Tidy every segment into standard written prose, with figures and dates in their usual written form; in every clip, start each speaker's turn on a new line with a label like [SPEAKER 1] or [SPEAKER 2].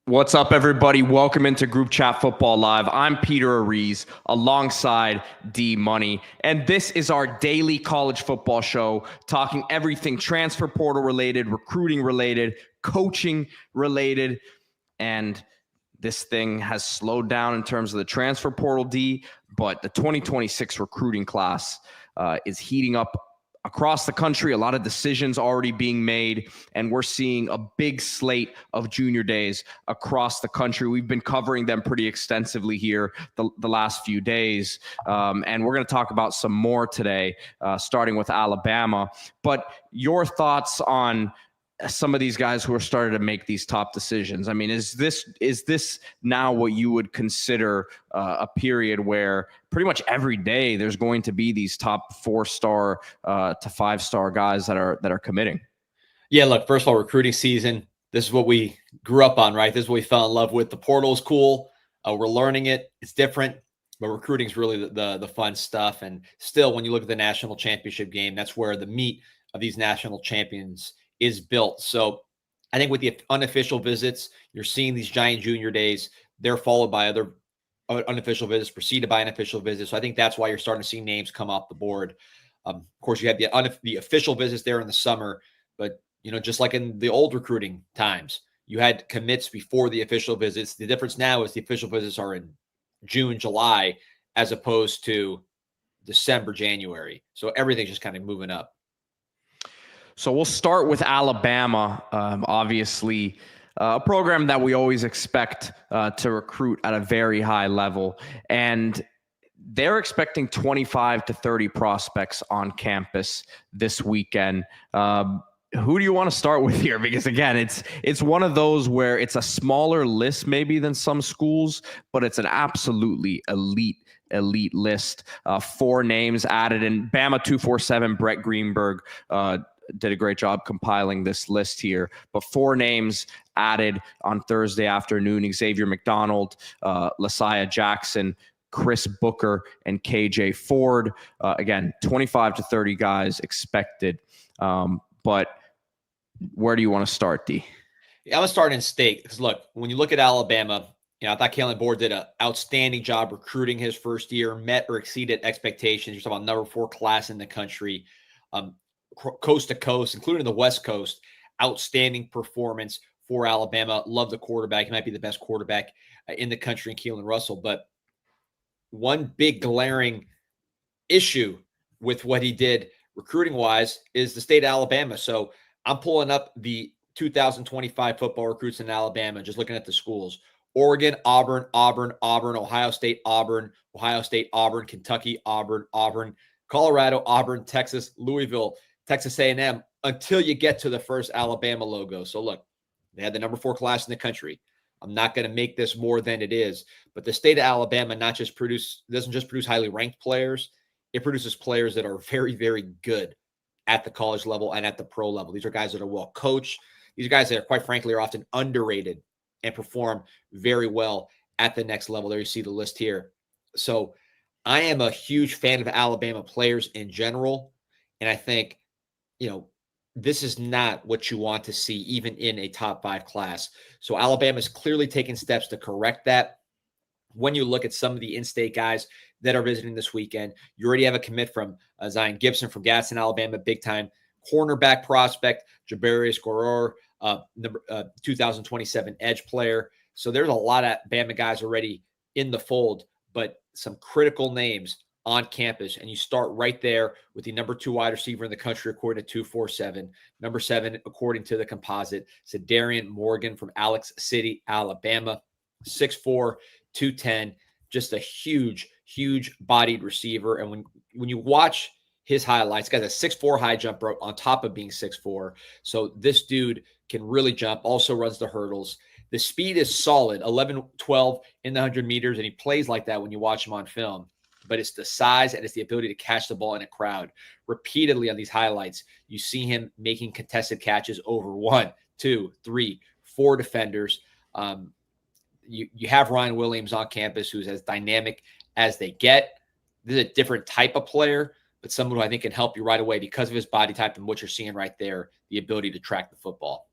[SPEAKER 1] What's up, everybody? Welcome into Group Chat Football Live. I'm Peter Ariz alongside D Money, and this is our daily college football show talking everything transfer portal related, recruiting related, coaching related, and this thing has slowed down in terms of the transfer portal, D, but the 2026 recruiting class is heating up across the country. A lot of decisions already being made, and we're seeing a big slate of junior days across the country. We've been covering them pretty extensively here the last few days, and we're going to talk about some more today, starting with Alabama. But your thoughts on some of these guys who are starting to make these top decisions? I mean, is this now what you would consider a period where pretty much every day there's going to be these top 4-star to 5-star guys that are committing?
[SPEAKER 2] Yeah, look, first of all, recruiting season, this is what we grew up on, right? This is what we fell in love with. The portal is cool. We're learning it. It's different, but recruiting is really the fun stuff. And still, when you look at the national championship game, that's where the meat of these national champions is built. So I think with the unofficial visits, you're seeing these giant junior days. They're followed by other unofficial visits, preceded by unofficial visits. So I think that's why you're starting to see names come off the board. Of course, you have the official visits there in the summer, but just like in the old recruiting times, you had commits before the official visits. The difference now is the official visits are in June, July, as opposed to December, January. So everything's just kind of moving up.
[SPEAKER 1] So we'll start with Alabama, obviously a program that we always expect to recruit at a very high level. And they're expecting 25 to 30 prospects on campus this weekend. Who do you want to start with here? Because again, it's one of those where it's a smaller list maybe than some schools, but it's an absolutely elite list. 4 names added in. Bama 247, Brett Greenberg, did a great job compiling this list here, but 4 names added on Thursday afternoon: Xavier McDonald, Lasiah Jackson, Chris Booker, and KJ Ford. Again, 25 to 30 guys expected. But where do you want to start, D?
[SPEAKER 2] Yeah, I'm going to start in state because, look, when you look at Alabama, I thought Kalen Board did an outstanding job recruiting his first year, met or exceeded expectations. You're talking about number 4 class in the country, coast to coast, including the West Coast. Outstanding performance for Alabama. Love the quarterback. He might be the best quarterback in the country in Keelan Russell. But one big glaring issue with what he did recruiting-wise is the state of Alabama. So I'm pulling up the 2025 football recruits in Alabama, just looking at the schools: Oregon, Auburn, Ohio State, Auburn, Kentucky, Auburn, Colorado, Auburn, Texas, Louisville, Texas A&M, until you get to the first Alabama logo. So look, they had the number 4 class in the country. I'm not going to make this more than it is, but the state of Alabama doesn't just produce highly ranked players. It produces players that are very, very good at the college level and at the pro level. These are guys that are well coached. These are guys that, quite frankly, are often underrated and perform very well at the next level. There you see the list here. So I am a huge fan of Alabama players in general, and I think, this is not what you want to see even in a top 5 class. So Alabama is clearly taking steps to correct that. When you look at some of the in-state guys that are visiting this weekend, you already have a commit from Zion Gibson from Gadsden, Alabama, big-time cornerback prospect, Jabarius Goror, 2027 edge player. So there's a lot of Bama guys already in the fold, but some critical names on campus. And you start right there with the number 2 wide receiver in the country, according to 247. Number 7, according to the composite, Darian Morgan from Alex City, Alabama, 6'4", 210, just a huge bodied receiver. And when you watch his highlights, guy's a 6'4" high jumper on top of being 6'4". So this dude can really jump, also runs the hurdles. The speed is solid, 11-12 in the 100 meters, and he plays like that when you watch him on film. But it's the size and it's the ability to catch the ball in a crowd. Repeatedly on these highlights, you see him making contested catches over 1, 2, 3, 4 defenders. You have Ryan Williams on campus, who's as dynamic as they get. This is a different type of player, but someone who I think can help you right away because of his body type and what you're seeing right there, the ability to track the football.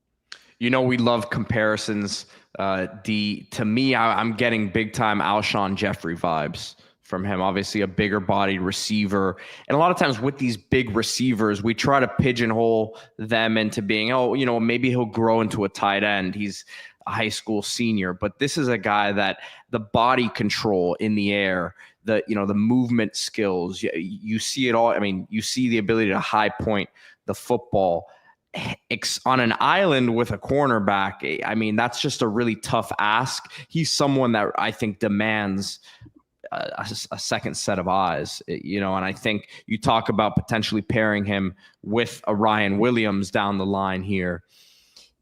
[SPEAKER 1] We love comparisons. To me, I'm getting big time Alshon Jeffrey vibes from him. Obviously, a bigger bodied receiver, and a lot of times with these big receivers, we try to pigeonhole them into being, maybe he'll grow into a tight end. He's a high school senior, but this is a guy that the body control in the air, the movement skills, you see it all. I mean, you see the ability to high point the football on an island with a cornerback. I mean, that's just a really tough ask. He's someone that I think demands a second set of eyes, and I think you talk about potentially pairing him with a Ryan Williams down the line here.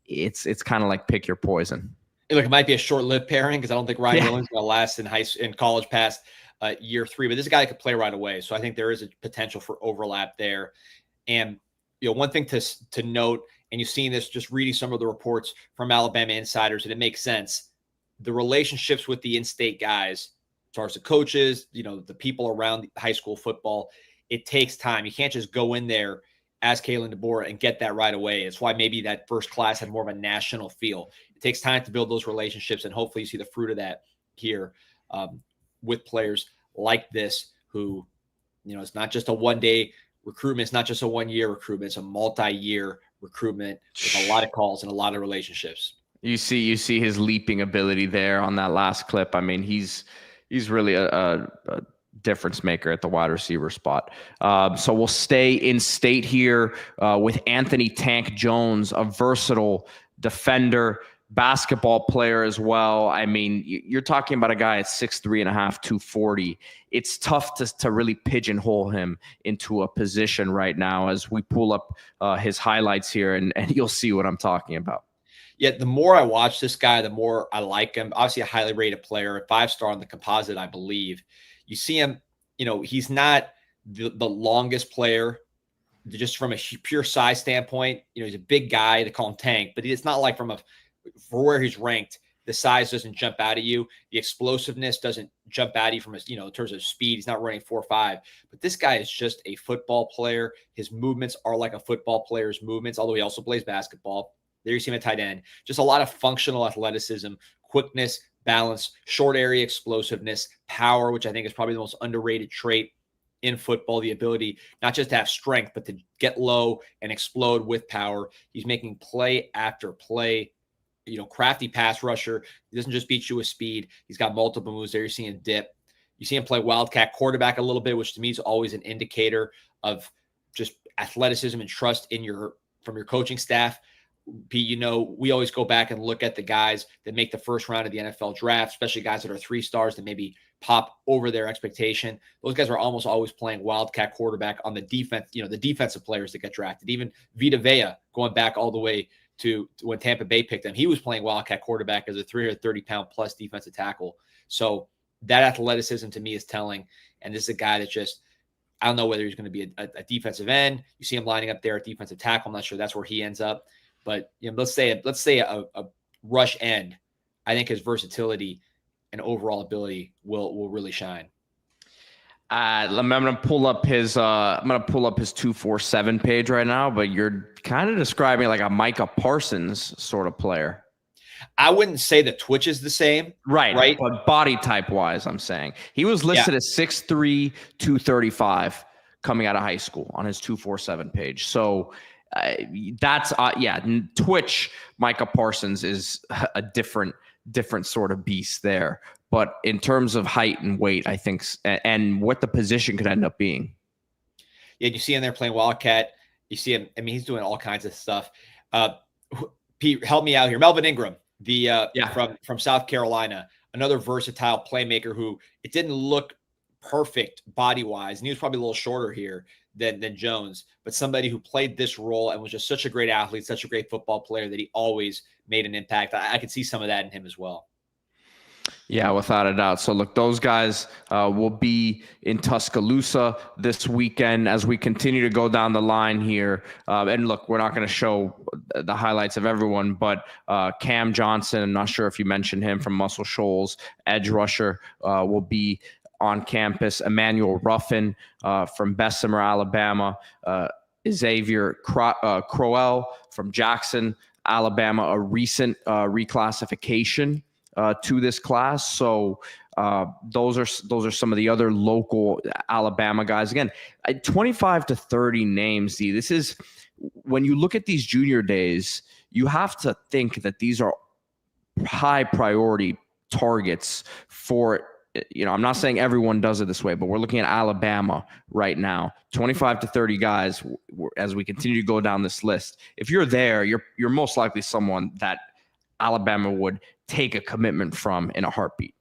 [SPEAKER 1] It's kind of like pick your poison.
[SPEAKER 2] Look, it might be a short-lived pairing because I don't think Ryan Williams is going to last in college past year 3, but this is a guy that could play right away. So I think there is a potential for overlap there. And one thing to note, and you've seen this just reading some of the reports from Alabama insiders, and it makes sense. The relationships with the in-state guys, as far as the coaches, the people around high school football, it takes time. You can't just go in there as Kalen DeBoer and get that right away. It's why maybe that first class had more of a national feel. It takes time to build those relationships, and hopefully you see the fruit of that here with players like this who, it's not just a one-day recruitment. It's not just a one-year recruitment. It's a multi-year recruitment with a lot of calls and a lot of relationships.
[SPEAKER 1] You see his leaping ability there on that last clip. I mean, he's really a difference maker at the wide receiver spot. So we'll stay in state here with Anthony Tank Jones, a versatile defender, basketball player as well. I mean, you're talking about a guy at 6'3.5", 240. It's tough to really pigeonhole him into a position right now as we pull up his highlights here, and you'll see what I'm talking about.
[SPEAKER 2] Yeah, the more I watch this guy, the more I like him. Obviously, a highly rated player, a 5-star on the composite, I believe. You see him, he's not the longest player, just from a pure size standpoint. He's a big guy. They call him Tank, but it's not like for where he's ranked, the size doesn't jump out at you. The explosiveness doesn't jump out at you from his, in terms of speed. He's not running 4.5, but this guy is just a football player. His movements are like a football player's movements, although he also plays basketball. There you see him at tight end. Just a lot of functional athleticism, quickness, balance, short area explosiveness, power, which I think is probably the most underrated trait in football, the ability not just to have strength, but to get low and explode with power. He's making play after play. Crafty pass rusher. He doesn't just beat you with speed. He's got multiple moves there. You're seeing dip. You see him play wildcat quarterback a little bit, which to me is always an indicator of just athleticism and trust from your coaching staff. Pete, we always go back and look at the guys that make the first round of the NFL draft, especially guys that are 3-stars that maybe pop over their expectation. Those guys are almost always playing wildcat quarterback on the defense, the defensive players that get drafted. Even Vita Vea, going back all the way to when Tampa Bay picked him, he was playing wildcat quarterback as a 330-pound plus defensive tackle. So that athleticism to me is telling. And this is a guy that I don't know whether he's going to be a defensive end. You see him lining up there at defensive tackle. I'm not sure that's where he ends up. But let's say a rush end. I think his versatility and overall ability will really shine.
[SPEAKER 1] I'm gonna pull up his 247 page right now, but you're kind of describing like a Micah Parsons sort of player.
[SPEAKER 2] I wouldn't say the twitch is the same.
[SPEAKER 1] Right. But body type wise, I'm saying he was listed as 6'3", 235 coming out of high school on his 247 page. So that's Twitch Micah Parsons is a different sort of beast there. But in terms of height and weight, I think, and what the position could end up being.
[SPEAKER 2] Yeah, you see him there playing wildcat. You see him. I mean, he's doing all kinds of stuff. Pete, help me out here. Melvin Ingram, from South Carolina, another versatile playmaker who it didn't look perfect body-wise, and he was probably a little shorter here than Jones, but somebody who played this role and was just such a great athlete, such a great football player that he always made an impact. I could see some of that in him as well.
[SPEAKER 1] Yeah, without a doubt. So look, those guys will be in Tuscaloosa this weekend as we continue to go down the line here. And look, we're not going to show the highlights of everyone, but Cam Johnson, I'm not sure if you mentioned him, from Muscle Shoals, edge rusher, will be on campus. Emmanuel Ruffin from Bessemer, Alabama. Xavier Crowell from Jackson, Alabama a recent reclassification to this class. So those are some of the other local Alabama guys. Again, 25 to 30 names. This is when you look at these junior days, you have to think that these are high priority targets for, I'm not saying everyone does it this way, but we're looking at Alabama right now, 25 to 30 guys as we continue to go down this list. If you're there, you're most likely someone that Alabama would take a commitment from in a heartbeat.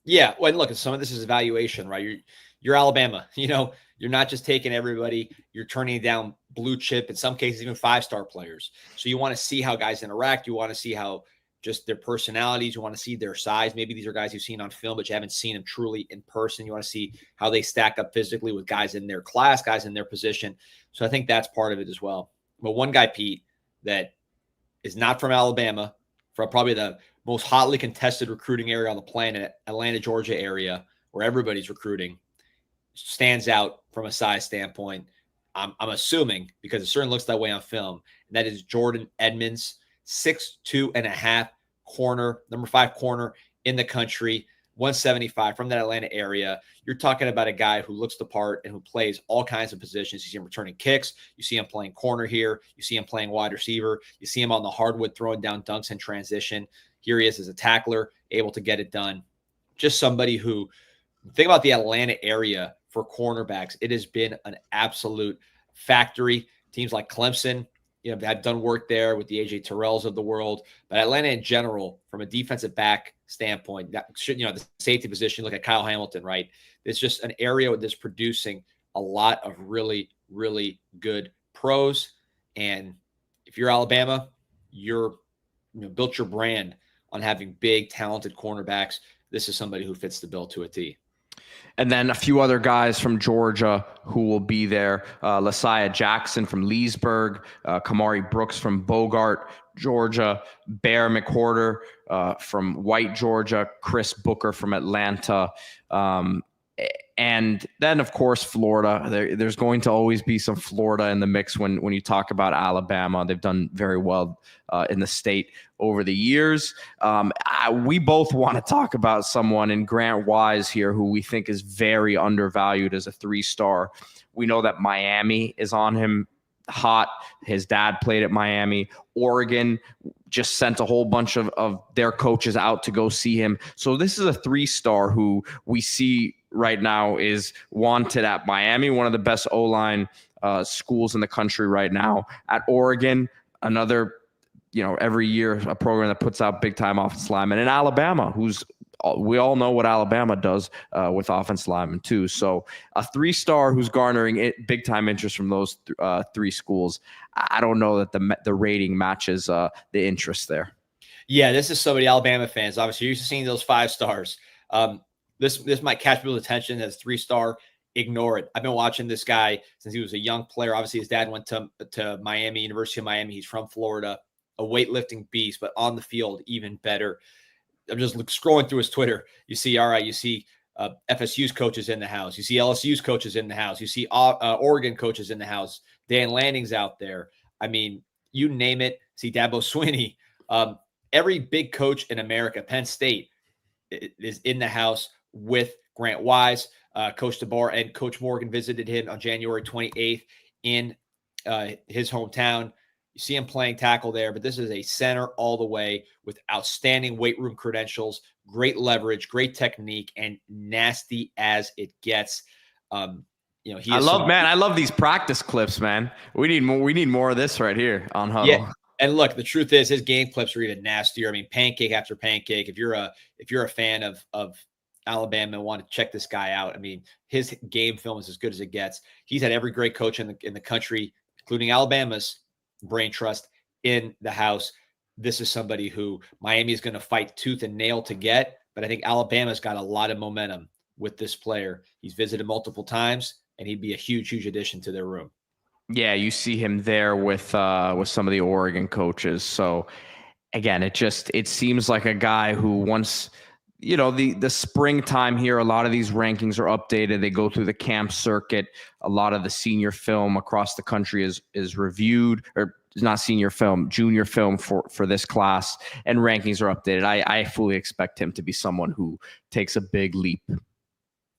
[SPEAKER 2] Yeah, well, look, some of this is evaluation, right? You're Alabama. You're not just taking everybody. You're turning down blue chip, in some cases even 5-star players. So you want to see how guys interact. You want to see how just their personalities. You want to see their size. Maybe these are guys you've seen on film, but you haven't seen them truly in person. You want to see how they stack up physically with guys in their class, guys in their position. So I think that's part of it as well. But one guy, Pete, that is not from Alabama, from probably the most hotly contested recruiting area on the planet, Atlanta, Georgia area, where everybody's recruiting, stands out from a size standpoint. I'm assuming, because it certainly looks that way on film, and that is Jordan Edmonds, 6'2.5" corner, number 5 corner in the country, 175 from that Atlanta area. You're talking about a guy who looks the part and who plays all kinds of positions. You see him returning kicks. You see him playing corner here. You see him playing wide receiver. You see him on the hardwood throwing down dunks in transition. Here he is as a tackler, able to get it done. Just somebody who, think about the Atlanta area for cornerbacks. It has been an absolute factory. Teams like Clemson, have done work there with the AJ Terrells of the world. But Atlanta in general, from a defensive back standpoint, that should, the safety position, look at Kyle Hamilton, right? It's just an area that's producing a lot of really, really good pros. And if you're Alabama, you're built your brand on having big, talented cornerbacks. This is somebody who fits the bill to a T.
[SPEAKER 1] And then a few other guys from Georgia who will be there. Lasiah Jackson from Leesburg, Kamari Brooks from Bogart, Georgia, Bear McWhorter from White, Georgia, Chris Booker from Atlanta. And then, of course, Florida. There's going to always be some Florida in the mix when you talk about Alabama. They've done very well in the state over the years. We both want to talk about someone in Grant Wise here who we think is very undervalued as a 3-star. We know that Miami is on him hot. His dad played at Miami. Oregon just sent a whole bunch of their coaches out to go see him. So this is a 3-star who we see right now is wanted at Miami, one of the best O-line schools in the country right now. At Oregon, another, every year a program that puts out big-time offensive linemen. And Alabama, we all know what Alabama does with offensive linemen too. So a 3-star who's garnering big-time interest from those 3 schools. I don't know that the rating matches the interest there.
[SPEAKER 2] Yeah, this is somebody Alabama fans, obviously, you're used to seeing those 5 stars. This might catch people's attention as 3-star. Ignore it. I've been watching this guy since he was a young player. Obviously, his dad went to Miami, University of Miami. He's from Florida, a weightlifting beast, but on the field, even better. I'm just scrolling through his Twitter. You see FSU's coaches in the house. You see LSU's coaches in the house. You see Oregon coaches in the house. Dan Lanning's out there. I mean, you name it. See Dabo Swinney. Every big coach in America, Penn State, is in the house with Grant Wise. Coach DeBoer and Coach Morgan visited him on January 28th in his hometown. You see him playing tackle there, but this is a center all the way with outstanding weight room credentials, great leverage, great technique, and nasty as it gets. I
[SPEAKER 1] love these practice clips, man. We need more of this right here on Huddle.
[SPEAKER 2] Yeah. And look, the truth is his game clips are even nastier. I mean, pancake after pancake. If you're a fan of Alabama and want to check this guy out, I mean, his game film is as good as it gets. He's had every great coach in the country, including Alabama's brain trust in the house. This is somebody who Miami is going to fight tooth and nail to get, but I think Alabama's got a lot of momentum with this player. He's visited multiple times, and he'd be a huge addition to their room.
[SPEAKER 1] Yeah, you see him there with some of the Oregon coaches. So again, it seems like a guy who once, the springtime here, a lot of these rankings are updated. They go through the camp circuit. A lot of the senior film across the country is reviewed, or senior film, junior film for this class, and rankings are updated. I fully expect him to be someone who takes a big leap.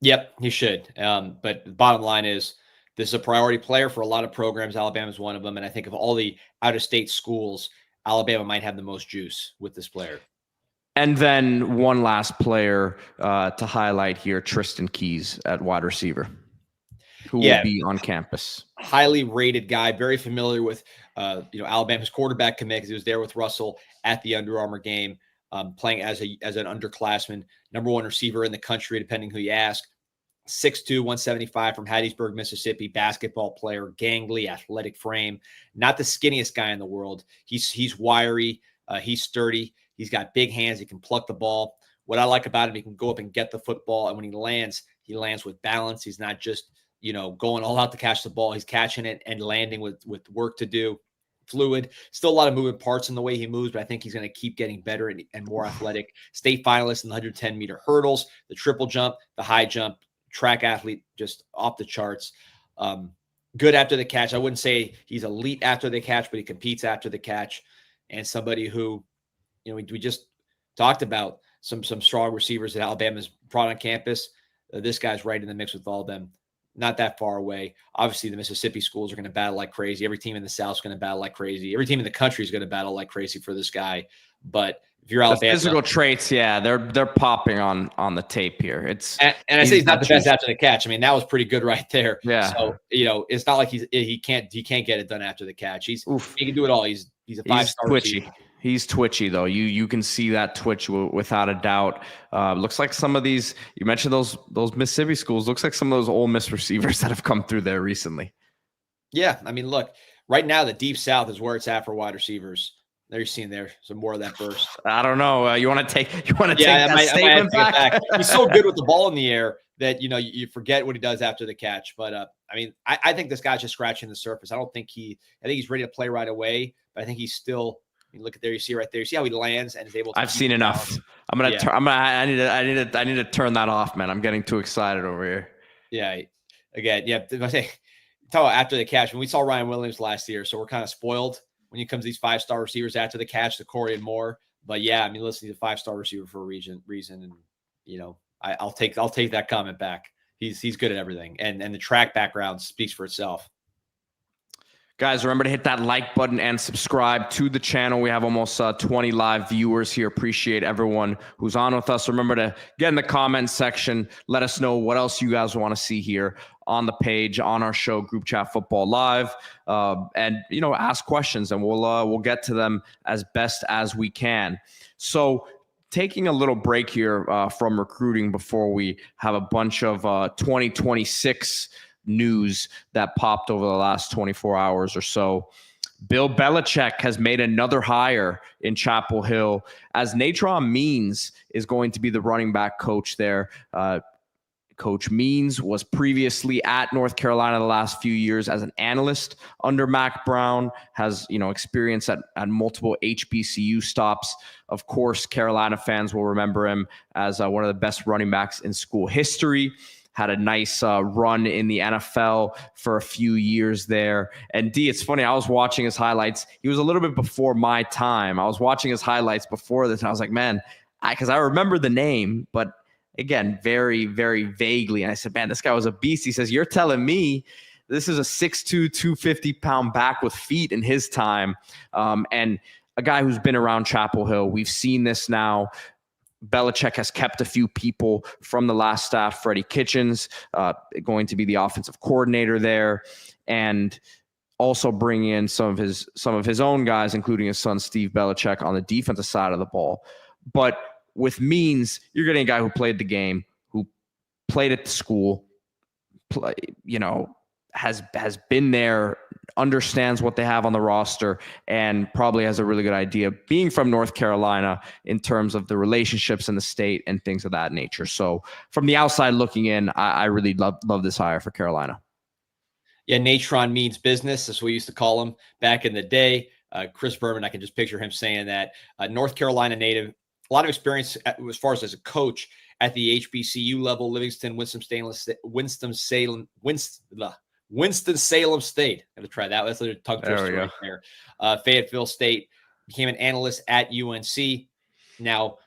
[SPEAKER 2] Yep, he should. But the bottom line is this is a priority player for a lot of programs. Alabama's one of them. And I think of all the out-of-state schools, Alabama might have the most juice with this player.
[SPEAKER 1] And then one last player to highlight here, Tristan Keys at wide receiver, who will be on campus.
[SPEAKER 2] Highly rated guy, very familiar with Alabama's quarterback commit because he was there with Russell at the Under Armour game, playing as an underclassman, number 1 receiver in the country, depending who you ask. 6'2", 175 from Hattiesburg, Mississippi, basketball player, gangly, athletic frame, not the skinniest guy in the world. He's wiry, he's sturdy, he's got big hands, he can pluck the ball. What I like about him, he can go up and get the football, and when he lands with balance. He's not just going all out to catch the ball. He's catching it and landing with work to do. Fluid, still a lot of moving parts in the way he moves, but I think he's going to keep getting better and more athletic. State finalist in the 110-meter hurdles, the triple jump, the high jump, track athlete, just off the charts. Good after the catch. I wouldn't say he's elite after the catch, but he competes after the catch. And somebody who, we just talked about some strong receivers that Alabama's brought on campus. This guy's right in the mix with all of them. Not that far away. Obviously, the Mississippi schools are going to battle like crazy. Every team in the South is going to battle like crazy. Every team in the country is going to battle like crazy for this guy. But if you're Alabama,
[SPEAKER 1] the physical traits, they're popping on the tape here.
[SPEAKER 2] And I say he's not the best after the catch. I mean, that was pretty good right there.
[SPEAKER 1] Yeah.
[SPEAKER 2] So it's not like he can't get it done after the catch. He can do it all. He's a 5-star
[SPEAKER 1] twitchy.
[SPEAKER 2] receiver.
[SPEAKER 1] He's twitchy though. You can see that twitch without a doubt. Looks like some of these, you mentioned those Mississippi schools. Looks like some of those Ole Miss receivers that have come through there recently. Yeah,
[SPEAKER 2] I mean, look, right now the Deep South is where it's at for wide receivers. There you're seeing some more of that burst.
[SPEAKER 1] I don't know. You want to take that statement back?
[SPEAKER 2] He's so good with the ball in the air that you forget what he does after the catch. But I mean, I think this guy's just scratching the surface. I think he's ready to play right away, but I think he's still. Look at there. You see right there. You see how he lands and is able to.
[SPEAKER 1] I've seen enough. I need to turn that off, man. I'm getting too excited over here.
[SPEAKER 2] Yeah. Again, yeah. I say, talk about after the catch. When we saw Ryan Williams last year, so we're kind of spoiled when it comes to these 5-star receivers after the catch, the Corey and Moore. But yeah, I mean, listen, he's a 5-star receiver for a reason, and I'll take that comment back. He's good at everything, and the track background speaks for itself.
[SPEAKER 1] Guys, remember to hit that like button and subscribe to the channel. We have almost 20 live viewers here. Appreciate everyone who's on with us. Remember to get in the comments section. Let us know what else you guys want to see here on the page, on our show, Group Chat Football Live. And, ask questions, and we'll get to them as best as we can. So taking a little break here from recruiting before we have a bunch of 2026 news that popped over the last 24 hours or so. Bill Belichick has made another hire in Chapel Hill, as Natron Means is going to be the running back coach there. Coach Means was previously at North Carolina the last few years as an analyst under Mac Brown, has experience at multiple HBCU stops. Of course, Carolina fans will remember him as one of the best running backs in school history. Had a nice run in the NFL for a few years there. And D, it's funny, I was watching his highlights. He was a little bit before my time. I was watching his highlights before this, and I was like, man, because I remember the name, but again, very, very vaguely. And I said, man, this guy was a beast. He says, you're telling me this is a 6'2", 250-pound back with feet in his time. And a guy who's been around Chapel Hill. We've seen this now. Belichick has kept a few people from the last staff. Freddie Kitchens going to be the offensive coordinator there, and also bring in some of his own guys, including his son Steve Belichick on the defensive side of the ball. But with Means, you're getting a guy who played the game, who played at the school, has been there, understands what they have on the roster, and probably has a really good idea, being from North Carolina, in terms of the relationships in the state and things of that nature. So from the outside looking in, I really love this hire for Carolina.
[SPEAKER 2] Yeah, Natron Means business, as we used to call him back in the day. Chris Berman, I can just picture him saying that. North Carolina native, a lot of experience as far as a coach at the HBCU level. Winston-Salem Winston-Salem State. I have to try that. That's a tongue twister right there. Fayetteville State, became an analyst at UNC. Now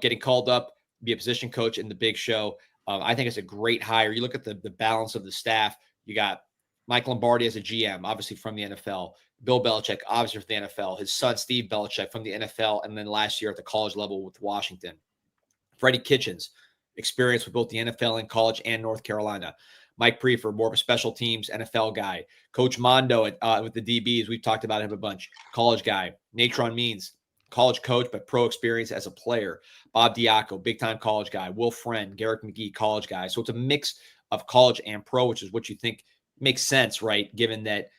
[SPEAKER 2] getting called up, be a position coach in the Big Show. I think it's a great hire. You look at the balance of the staff. You got Mike Lombardi as a GM, obviously from the NFL. Bill Belichick, obviously from the NFL. His son, Steve Belichick, from the NFL. And then last year at the college level with Washington. Freddie Kitchens, experience with both the NFL and college and North Carolina. Mike Prefer, more of a special teams NFL guy. Coach Mondo with the DBs, we've talked about him a bunch. College guy. Natron Means, college coach, but pro experience as a player. Bob Diaco, big-time college guy. Will Friend, Garrick McGee, college guy. So it's a mix of college and pro, which is what you think makes sense, right? Given that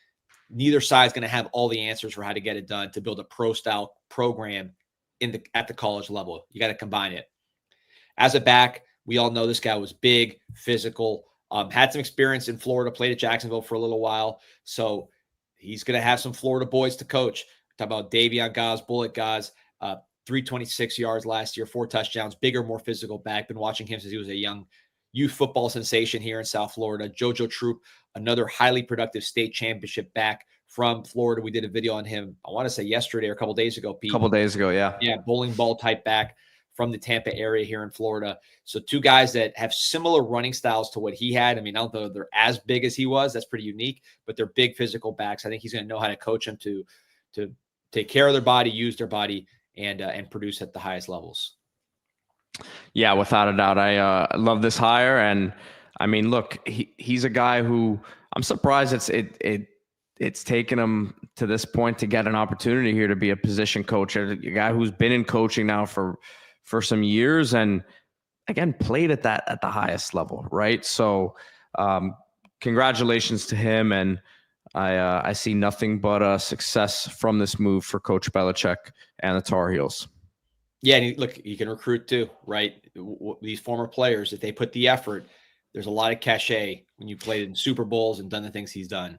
[SPEAKER 2] neither side is going to have all the answers for how to get it done to build a pro-style program at the college level. You got to combine it. As a back, we all know this guy was big, physical, had some experience in Florida, played at Jacksonville for a little while. So he's going to have some Florida boys to coach. Talk about Davion Goz, Bullet Goz, 326 yards last year, 4 touchdowns, bigger, more physical back. Been watching him since he was a young youth football sensation here in South Florida. JoJo Troop, another highly productive state championship back from Florida. We did a video on him, I want to say yesterday or a couple days ago, Pete.
[SPEAKER 1] A couple days ago, yeah.
[SPEAKER 2] Yeah, bowling ball type back from the Tampa area here in Florida. So 2 guys that have similar running styles to what he had. I mean, I don't know if they're as big as he was. That's pretty unique, but they're big physical backs. I think he's going to know how to coach them to take care of their body, use their body, and produce at the highest levels.
[SPEAKER 1] Yeah, without a doubt. I love this hire. And I mean, look, he's a guy who I'm surprised it's taken him to this point to get an opportunity here to be a position coach. A guy who's been in coaching now for some years and again played at the highest level, right? So congratulations to him, and I see nothing but success from this move for Coach Belichick and the Tar Heels.
[SPEAKER 2] Yeah, and look, you can recruit too, right? These former players, if they put the effort, there's a lot of cachet when you played in Super Bowls and done the things he's done.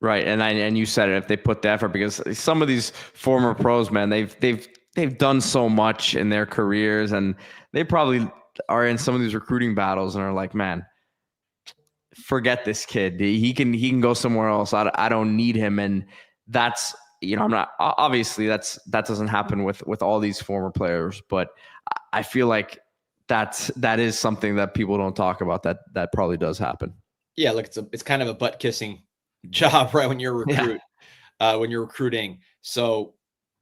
[SPEAKER 1] Right, and you said it, if they put the effort, because some of these former pros, man, they've done so much in their careers, and they probably are in some of these recruiting battles and are like, man, forget this kid. He can go somewhere else. I don't need him, and that's. I'm not, obviously that doesn't happen with all these former players, but I feel like that is something that people don't talk about, that probably does happen.
[SPEAKER 2] Yeah. Look, it's kind of a butt kissing job, right? When you're when you're recruiting. So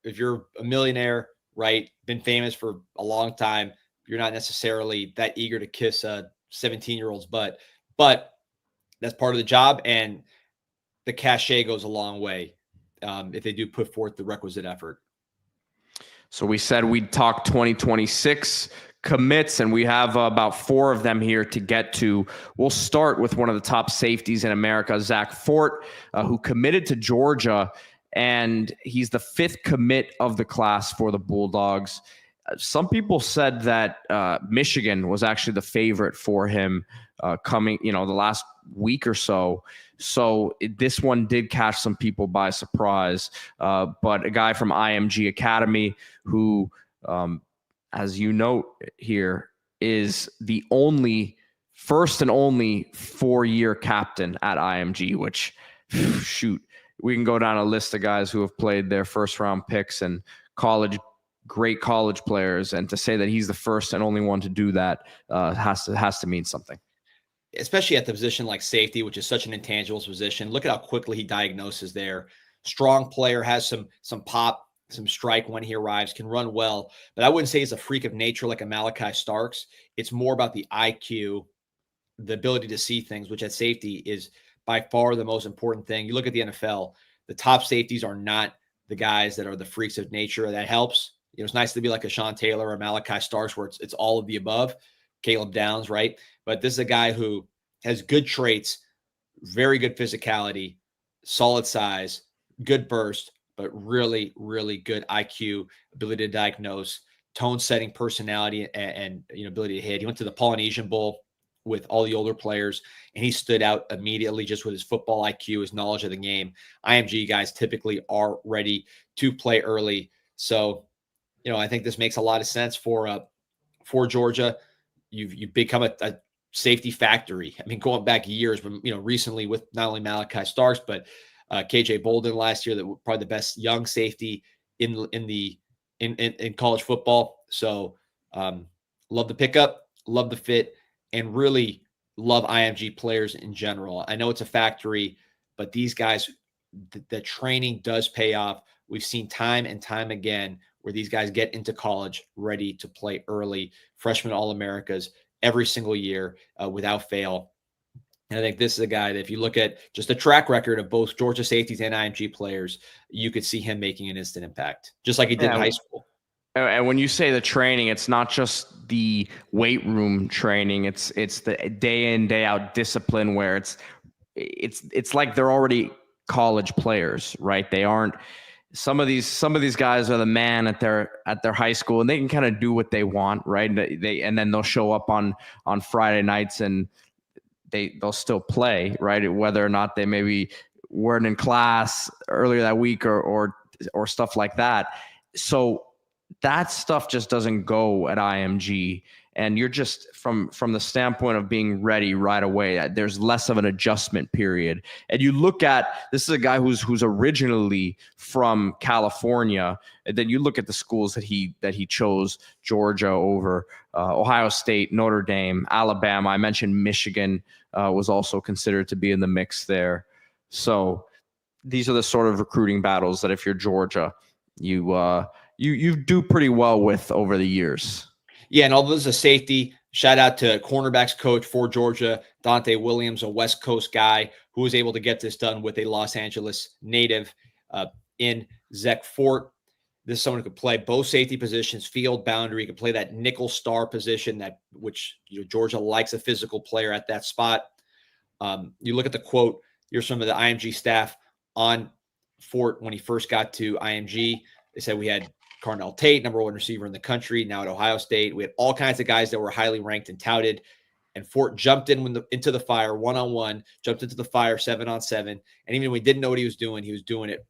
[SPEAKER 2] if you're a millionaire, right, been famous for a long time, you're not necessarily that eager to kiss a 17-year-old's butt, but that's part of the job. And the cachet goes a long way. If they do put forth the requisite effort.
[SPEAKER 1] So we said we'd talk 2026 commits, and we have about 4 of them here to get to. We'll start with one of the top safeties in America, Zach Fort, who committed to Georgia, and he's the 5th commit of the class for the Bulldogs. Some people said that Michigan was actually the favorite for him coming, the last week or so. So this one did catch some people by surprise. But a guy from IMG Academy who, as you note here, is the first and only 4-year captain at IMG, which, shoot, we can go down a list of guys who have played their first-round picks and great college players, and to say that he's the first and only one to do that has to mean something.
[SPEAKER 2] Especially at the position like safety, which is such an intangibles position. Look at how quickly he diagnoses there. Strong player, has some pop, some strike when he arrives, can run well, but I wouldn't say he's a freak of nature like a Malachi Starks. It's more about the IQ, the ability to see things, which at safety is by far the most important thing. You look at the NFL, the top safeties are not the guys that are the freaks of nature. That helps. It's nice to be like a Sean Taylor or Malachi Starks where it's all of the above. Caleb Downs, right? But this is a guy who has good traits, very good physicality, solid size, good burst, but really, really good IQ, ability to diagnose, tone-setting personality, and ability to hit. He went to the Polynesian Bowl with all the older players, and he stood out immediately just with his football IQ, his knowledge of the game. IMG guys typically are ready to play early. So, I think this makes a lot of sense for Georgia. You've become a safety factory. I mean, going back years, but recently with not only Malachi Starks, but KJ Bolden last year, that was probably the best young safety in college football. So love the pickup, love the fit, and really love IMG players in general. I know it's a factory, but these guys, the training does pay off. We've seen time and time again where these guys get into college ready to play early, freshman All-Americas every single year without fail. And I think this is a guy that if you look at just the track record of both Georgia safeties and IMG players, you could see him making an instant impact, just like he did in high school.
[SPEAKER 1] And when you say the training, it's not just the weight room training. It's the day in, day out discipline where it's like they're already college players, right? They aren't. Some of these guys are the man at their high school, and they can kind of do what they want, right? And then they'll show up on Friday nights and they'll still play, right? Whether or not they maybe weren't in class earlier that week or stuff like that. So that stuff just doesn't go at IMG. And you're just from the standpoint of being ready right away, there's less of an adjustment period. And you look at, this is a guy who's originally from California. And then you look at the schools that he chose: Georgia over Ohio State, Notre Dame, Alabama. I mentioned Michigan was also considered to be in the mix there. So these are the sort of recruiting battles that if you're Georgia, you do pretty well with over the years.
[SPEAKER 2] Yeah, and although this is a safety, shout out to cornerbacks coach for Georgia, Dante Williams, a West Coast guy who was able to get this done with a Los Angeles native in Zach Fort. This is someone who could play both safety positions, field, boundary. He could play that nickel star position, which Georgia likes a physical player at that spot. You look at the quote. Here's some of the IMG staff on Fort when he first got to IMG. They said we had Carnell Tate, number one receiver in the country, now at Ohio State. We had all kinds of guys that were highly ranked and touted. And Fort jumped into the fire one-on-one, jumped into the fire 7-on-7. And even when we didn't know what he was doing it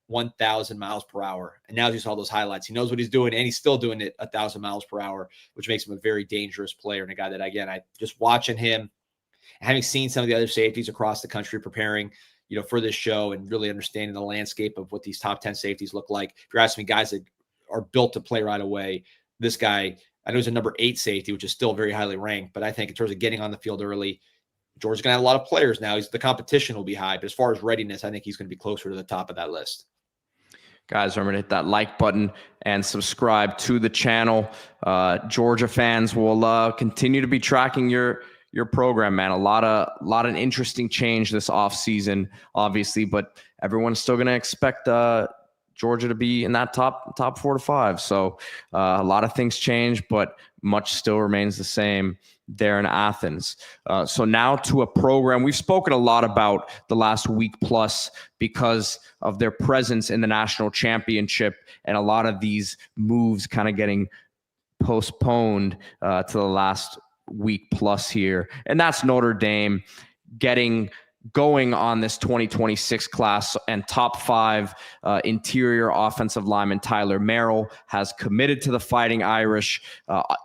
[SPEAKER 2] 1,000 miles per hour. And now as you saw those highlights, he knows what he's doing, and he's still doing it 1,000 miles per hour, which makes him a very dangerous player and a guy that, again, I just watching him, having seen some of the other safeties across the country preparing, for this show and really understanding the landscape of what these top 10 safeties look like. If you're asking me guys that are built to play right away, this guy, I know he's a number 8 safety, which is still very highly ranked, but I think in terms of getting on the field early, Georgia's going to have a lot of players now. The competition will be high, but as far as readiness, I think he's going to be closer to the top of that list.
[SPEAKER 1] Guys, remember to hit that like button and subscribe to the channel. Georgia fans will continue to be tracking your program, man. A lot of interesting change this offseason, obviously, but everyone's still going to expect Georgia to be in that top 4 to 5. So a lot of things change, but much still remains the same there in Athens. So now to a program we've spoken a lot about the last week plus because of their presence in the national championship and a lot of these moves kind of getting postponed to the last week plus here. And that's Notre Dame going on this 2026 class, and top 5 interior offensive lineman Tyler Merrill has committed to the Fighting Irish.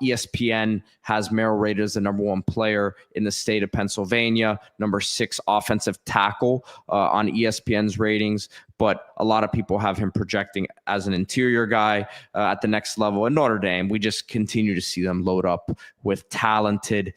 [SPEAKER 1] ESPN has Merrill rated as the number 1 player in the state of Pennsylvania, number 6 offensive tackle on ESPN's ratings. But a lot of people have him projecting as an interior guy at the next level. And Notre Dame, we just continue to see them load up with talented,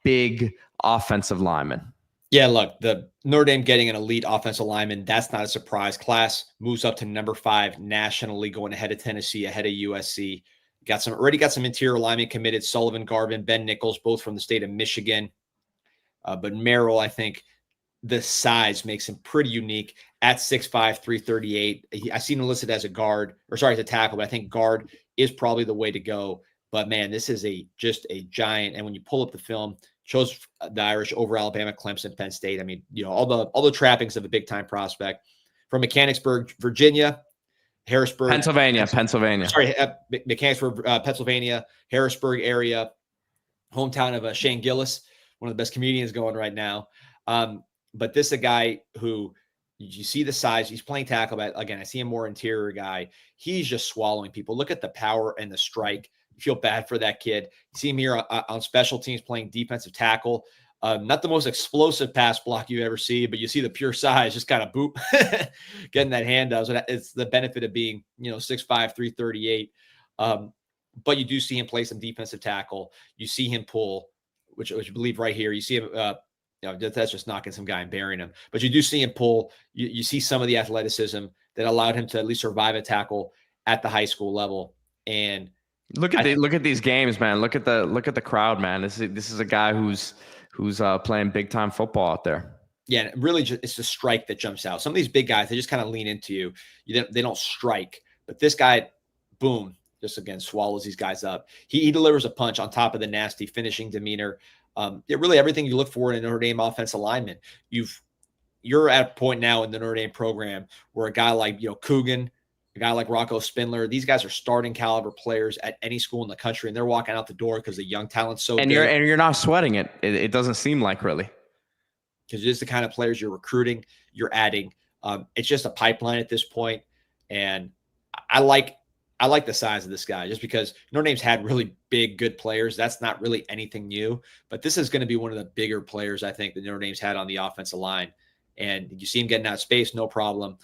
[SPEAKER 1] big offensive linemen.
[SPEAKER 2] Yeah, look, the Notre Dame getting an elite offensive lineman, that's not a surprise. Class moves up to number 5 nationally, going ahead of Tennessee, ahead of USC. Already got some interior linemen committed: Sullivan, Garvin, Ben Nichols, both from the state of Michigan. But Merrill, I think the size makes him pretty unique at 6'5", 338. I seen him listed as a tackle, but I think guard is probably the way to go. But man, this is just a giant. And when you pull up the film, chose the Irish over Alabama, Clemson, Penn State. I mean, all the trappings of a big time prospect from Mechanicsburg, Virginia, Harrisburg,
[SPEAKER 1] Pennsylvania.
[SPEAKER 2] Sorry, Mechanicsburg, Pennsylvania, Harrisburg area, hometown of Shane Gillis, one of the best comedians going right now. But this is a guy who you see the size. He's playing tackle, but again, I see him more interior guy. He's just swallowing people. Look at the power and the strike You feel bad for that kid. You see him here on special teams playing defensive tackle. Not the most explosive pass block you ever see, but you see the pure size, just kind of boop, getting that hand up. So it's the benefit of being, 6'5", 338. But you do see him play some defensive tackle. You see him pull, which I believe right here. You see him, that's just knocking some guy and burying him. But you do see him pull. You see some of the athleticism that allowed him to at least survive a tackle at the high school level. And
[SPEAKER 1] look at these games, man. Look at the crowd, man. This is a guy who's playing big time football out there.
[SPEAKER 2] Yeah, and really it's the strike that jumps out. Some of these big guys, they just kind of lean into you. They don't strike. But this guy, boom, just again swallows these guys up. He delivers a punch on top of the nasty finishing demeanor. Really everything you look for in a Notre Dame offensive lineman. You're at a point now in the Notre Dame program where a guy like Coogan, a guy like Rocco Spindler, these guys are starting caliber players at any school in the country, and they're walking out the door because the young talent's so good.
[SPEAKER 1] You're not sweating it. It doesn't seem like, really,
[SPEAKER 2] because it is the kind of players you're recruiting, you're adding. It's just a pipeline at this point, and I like the size of this guy just because Notre Dame's had really big, good players. That's not really anything new, but this is going to be one of the bigger players I think that Notre Dame's had on the offensive line, and you see him getting out of space, no problem.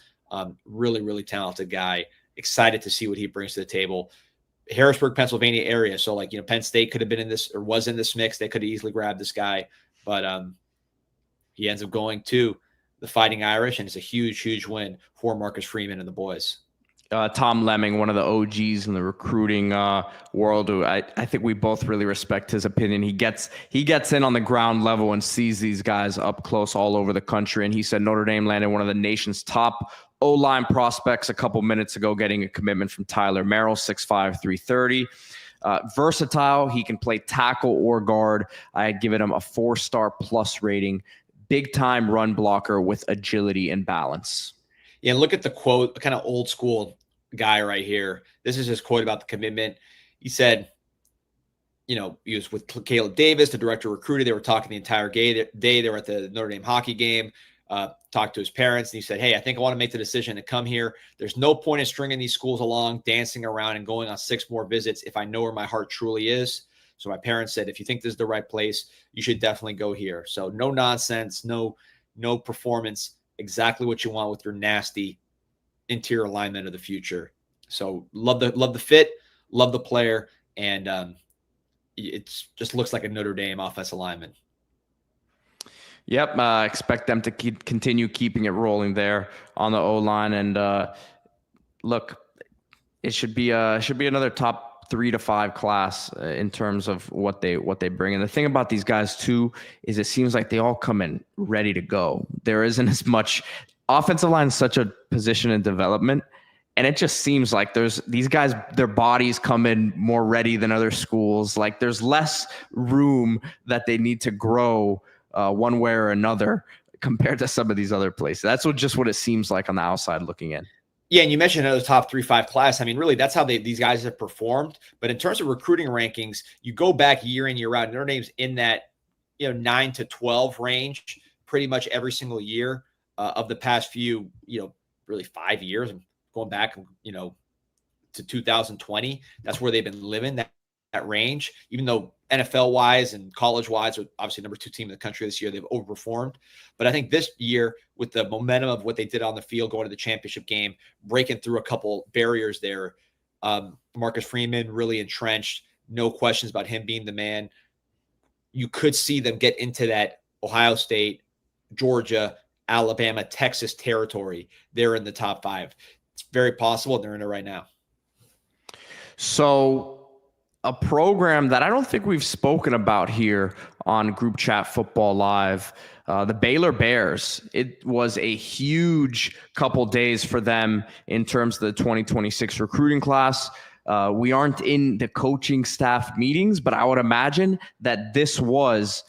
[SPEAKER 2] Really, really talented guy. Excited to see what he brings to the table. Harrisburg, Pennsylvania area. So Penn State could have been in this or was in this mix. They could have easily grabbed this guy, but he ends up going to the Fighting Irish, and it's a huge, huge win for Marcus Freeman and the boys.
[SPEAKER 1] Tom Lemming, one of the OGs in the recruiting world, who I think we both really respect his opinion. He gets in on the ground level and sees these guys up close all over the country. And he said Notre Dame landed one of the nation's top O-line prospects a couple minutes ago, getting a commitment from Tyler Merrill, 6'5", 330. Versatile. He can play tackle or guard. I had given him a 4-star plus rating. Big time run blocker with agility and balance.
[SPEAKER 2] Yeah, and look at the quote, kind of old school guy right here. This is his quote about the commitment. He said, he was with Caleb Davis, the director of recruiting. They were talking the entire day. They were at the Notre Dame hockey game, talked to his parents, and he said, hey, I think I want to make the decision to come here. There's no point in stringing these schools along, dancing around, and going on 6 more visits if I know where my heart truly is. So my parents said, if you think this is the right place, you should definitely go here. So no nonsense, no performance. Exactly what you want with your nasty interior alignment of the future. So love the fit, love the player, and it just looks like a Notre Dame offensive lineman.
[SPEAKER 1] Yep, expect them to continue keeping it rolling there on the O-line, and look, it should be another top 3 to 5 class in terms of what they bring. And the thing about these guys too is it seems like they all come in ready to go. There isn't as much offensive line, such a position in development, and it just seems like these guys, their bodies come in more ready than other schools. Like there's less room that they need to grow one way or another compared to some of these other places. That's what it seems like on the outside looking in.
[SPEAKER 2] Yeah, and you mentioned another top 3-5 class. I mean, really, that's how these guys have performed. But in terms of recruiting rankings, you go back year in, year out. Notre Dame's in that 9 to 12 range pretty much every single year of the past few, really 5 years. Going back, to 2020, that's where they've been living that range. Even though NFL-wise and college-wise are obviously number 2 team in the country this year, they've overperformed. But I think this year, with the momentum of what they did on the field, going to the championship game, breaking through a couple barriers there, Marcus Freeman really entrenched. No questions about him being the man. You could see them get into that Ohio State, Georgia, Alabama, Texas territory. They're in the top 5. It's very possible. They're in it right now.
[SPEAKER 1] So a program that I don't think we've spoken about here on Group Chat Football Live, the Baylor Bears. It was a huge couple days for them in terms of the 2026 recruiting class. We aren't in the coaching staff meetings, but I would imagine that this was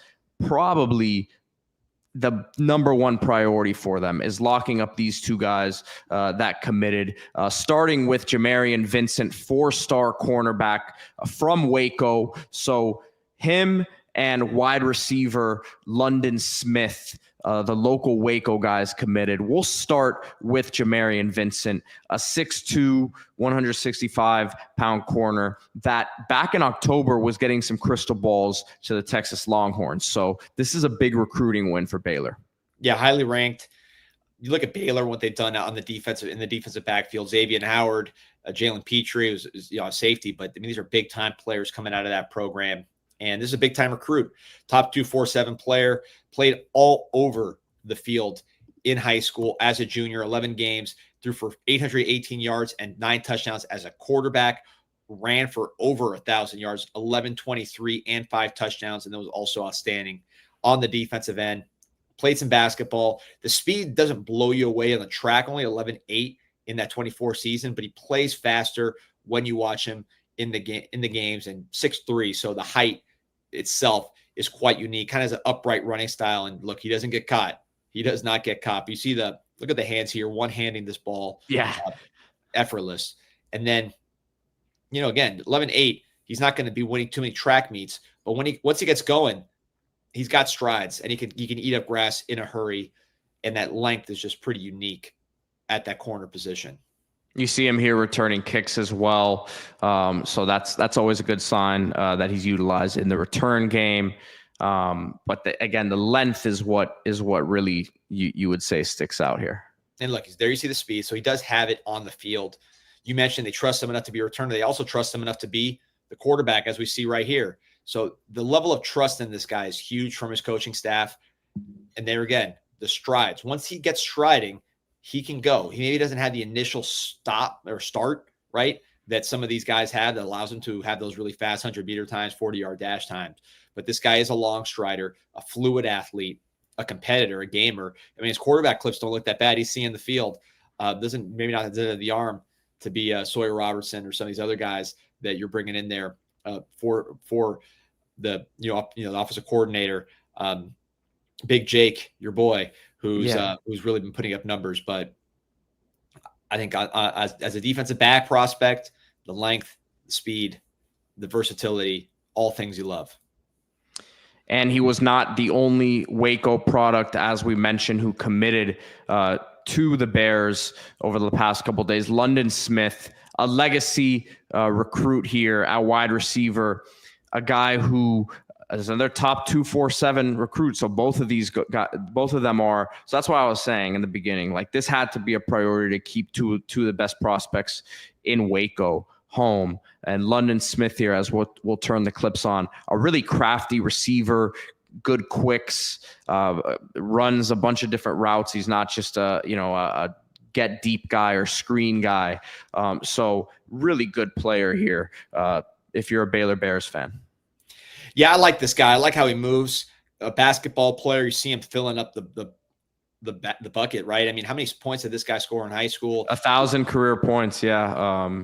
[SPEAKER 1] probably the number one priority for them, is locking up these 2 guys that committed, starting with Jamarian Vincent, 4-star cornerback from Waco. So him and wide receiver London Smith. The local Waco guys committed. We'll start with Jamarian Vincent, a 6'2", 165-pound corner that back in October was getting some crystal balls to the Texas Longhorns. So this is a big recruiting win for Baylor.
[SPEAKER 2] Yeah, highly ranked. You look at Baylor, what they've done in the defensive backfield. Xavier Howard, Jalen Petrie was a safety, but I mean, these are big time players coming out of that program. And this is a big time recruit, top 247 player, played all over the field in high school as a junior, 11 games, threw for 818 yards and 9 touchdowns as a quarterback, ran for over 1,000 yards, 1123 and 5 touchdowns. And that was also outstanding on the defensive end. Played some basketball. The speed doesn't blow you away on the track, only 11.8 in that 24 season, but he plays faster when you watch him in the games, and 6'3". So the height itself is quite unique, kind of has an upright running style. And look, he doesn't get caught. He does not get caught. But you see look at the hands here, one-handing this ball.
[SPEAKER 1] Yeah.
[SPEAKER 2] Effortless. And then, again, 11.8, he's not going to be winning too many track meets, but once he gets going, he's got strides, and he can eat up grass in a hurry. And that length is just pretty unique at that corner position.
[SPEAKER 1] You see him here returning kicks as well. So that's always a good sign that he's utilized in the return game. But again, the length is what really you would say sticks out here.
[SPEAKER 2] And look, there you see the speed. So he does have it on the field. You mentioned they trust him enough to be a returner. They also trust him enough to be the quarterback, as we see right here. So the level of trust in this guy is huge from his coaching staff. And there again, the strides. Once he gets striding, he can go. He maybe doesn't have the initial stop or start, right, that some of these guys have that allows him to have those really fast 100-meter times, 40-yard dash times. But this guy is a long strider, a fluid athlete, a competitor, a gamer. I mean, his quarterback clips don't look that bad. He's seeing the field. Doesn't maybe not have the arm to be Sawyer Robertson or some of these other guys that you're bringing in there for the the offensive coordinator, Big Jake, your boy, who's really been putting up numbers. But I think as a defensive back prospect, the length, the speed, the versatility, all things you love.
[SPEAKER 1] And he was not the only Waco product, as we mentioned, who committed to the Bears over the past couple of days. London Smith, a legacy recruit here at wide receiver, a guy who is another top 247 recruit. So both of them are. So that's why I was saying in the beginning, like this had to be a priority to keep two of the best prospects in Waco home. And London Smith here, as we'll turn the clips on, a really crafty receiver, good quicks, runs a bunch of different routes. He's not just a get deep guy or screen guy. So really good player here if you're a Baylor Bears fan.
[SPEAKER 2] Yeah, I like this guy. I like how he moves. A basketball player, you see him filling up the bucket, right? I mean, how many points did this guy score in high school?
[SPEAKER 1] 1,000 career points. Yeah.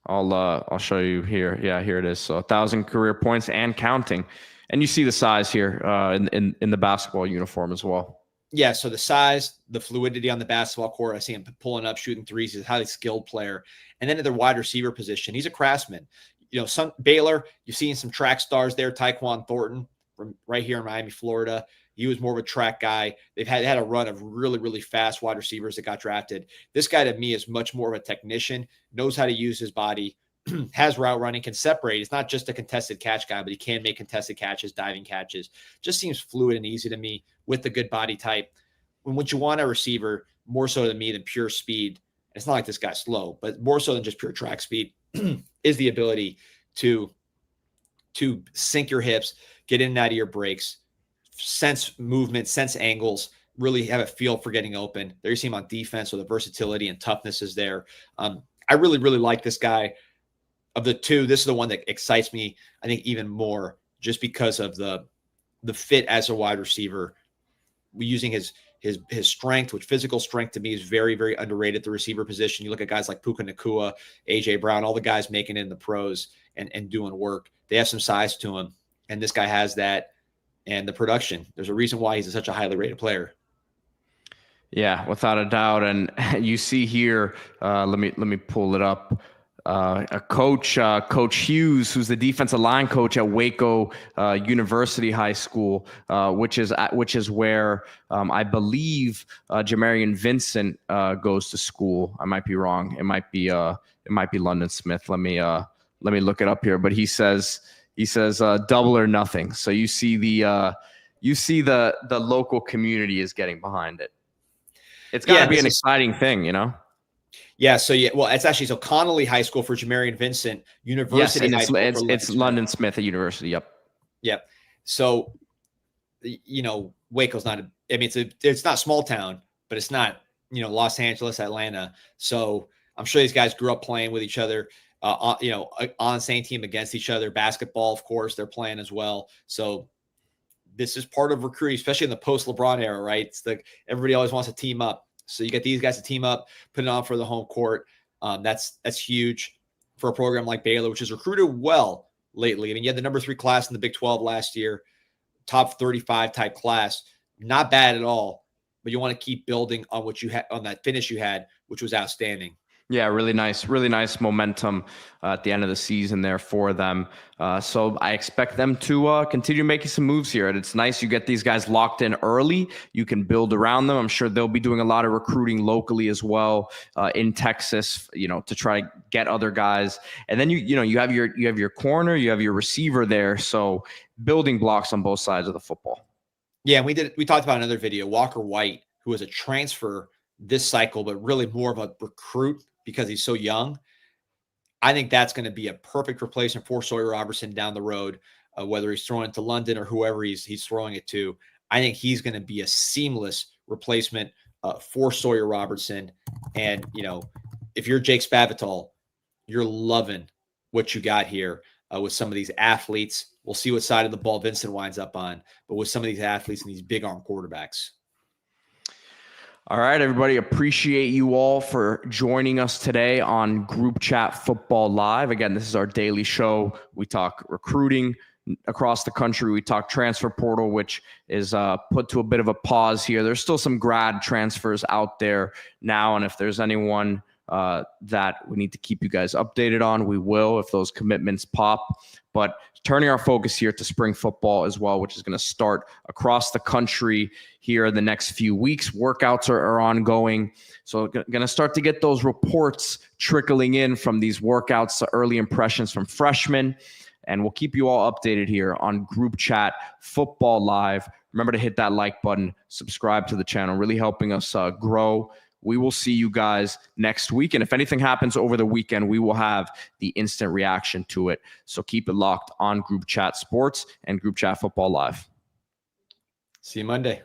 [SPEAKER 1] I'll show you here. Yeah, here it is. So 1,000 career points and counting. And you see the size here in the basketball uniform as well.
[SPEAKER 2] Yeah, so the size, the fluidity on the basketball court. I see him pulling up, shooting threes. He's a highly skilled player. And then at the wide receiver position, he's a craftsman. Some Baylor, you've seen some track stars there. Tyquan Thornton from right here in Miami, Florida. He was more of a track guy. They've had a run of really, really fast wide receivers that got drafted. This guy to me is much more of a technician, knows how to use his body, has route running, can separate. He's not just a contested catch guy, but he can make contested catches, diving catches. Just seems fluid and easy to me with a good body type. When you want a receiver, more so to me than pure speed, it's not like this guy's slow, but more so than just pure track speed, is the ability to sink your hips, get in and out of your breaks, sense movement, sense angles, really have a feel for getting open. There you see him on defense, so the versatility and toughness is there. I really, really like this guy. Of the two, this is the one that excites me, I think, even more, just because of the fit as a wide receiver, using his strength, which physical strength to me is very, very underrated at the receiver position. You look at guys like Puka Nacua, AJ Brown, all the guys making it in the pros and doing work. They have some size to them, and this guy has that. And the production, there's a reason why he's such a highly rated player.
[SPEAKER 1] Yeah, without a doubt. And you see here, let me pull it up. a coach, Coach Hughes, who's the defensive line coach at Waco University High School, which is where I believe Jamarian Vincent goes to school. I might be wrong. It might be London Smith. Let me look it up here. But he says double or nothing. So you see the local community is getting behind it. It's got to be an exciting thing, you know.
[SPEAKER 2] Yeah, well, it's actually Connolly High School for Jamarian Vincent, University High School for
[SPEAKER 1] it's London Smith at University.
[SPEAKER 2] Yep. So, Waco's not it's not small town, but it's not, Los Angeles, Atlanta. So I'm sure these guys grew up playing with each other, on the same team against each other. Basketball, of course, they're playing as well. So this is part of recruiting, especially in the post-LeBron era, right? It's like everybody always wants to team up. So you get these guys to team up, put it on for the home court. That's huge for a program like Baylor, which has recruited well lately. I mean, you had the number 3 class in the Big 12 last year, top 35 type class. Not bad at all, but you want to keep building on what you had on that finish you had, which was outstanding.
[SPEAKER 1] Yeah, really nice momentum at the end of the season there for them. So I expect them to continue making some moves here. And it's nice you get these guys locked in early. You can build around them. I'm sure they'll be doing a lot of recruiting locally as well in Texas, to try to get other guys. And then you have your corner, you have your receiver there. So building blocks on both sides of the football.
[SPEAKER 2] Yeah, we talked about another video, Walker White, who was a transfer this cycle, but really more of a recruit because he's so young. I think that's going to be a perfect replacement for Sawyer Robertson down the road, whether he's throwing it to London or whoever he's throwing it to. I think he's going to be a seamless replacement for Sawyer Robertson. And, if you're Jake Spavital, you're loving what you got here with some of these athletes. We'll see what side of the ball Vincent winds up on, but with some of these athletes and these big arm quarterbacks.
[SPEAKER 1] All right, everybody. Appreciate you all for joining us today on Group Chat Football Live. Again, this is our daily show. We talk recruiting across the country. We talk transfer portal, which is put to a bit of a pause here. There's still some grad transfers out there now, and if there's anyone that we need to keep you guys updated on, we will if those commitments pop. But turning our focus here to spring football as well, which is going to start across the country here in the next few weeks. Workouts are ongoing. So going to start to get those reports trickling in from these workouts, early impressions from freshmen. And we'll keep you all updated here on Group Chat Football Live. Remember to hit that like button, subscribe to the channel, really helping us grow. We will see you guys next week. And if anything happens over the weekend, we will have the instant reaction to it. So keep it locked on Group Chat Sports and Group Chat Football Live.
[SPEAKER 2] See you Monday.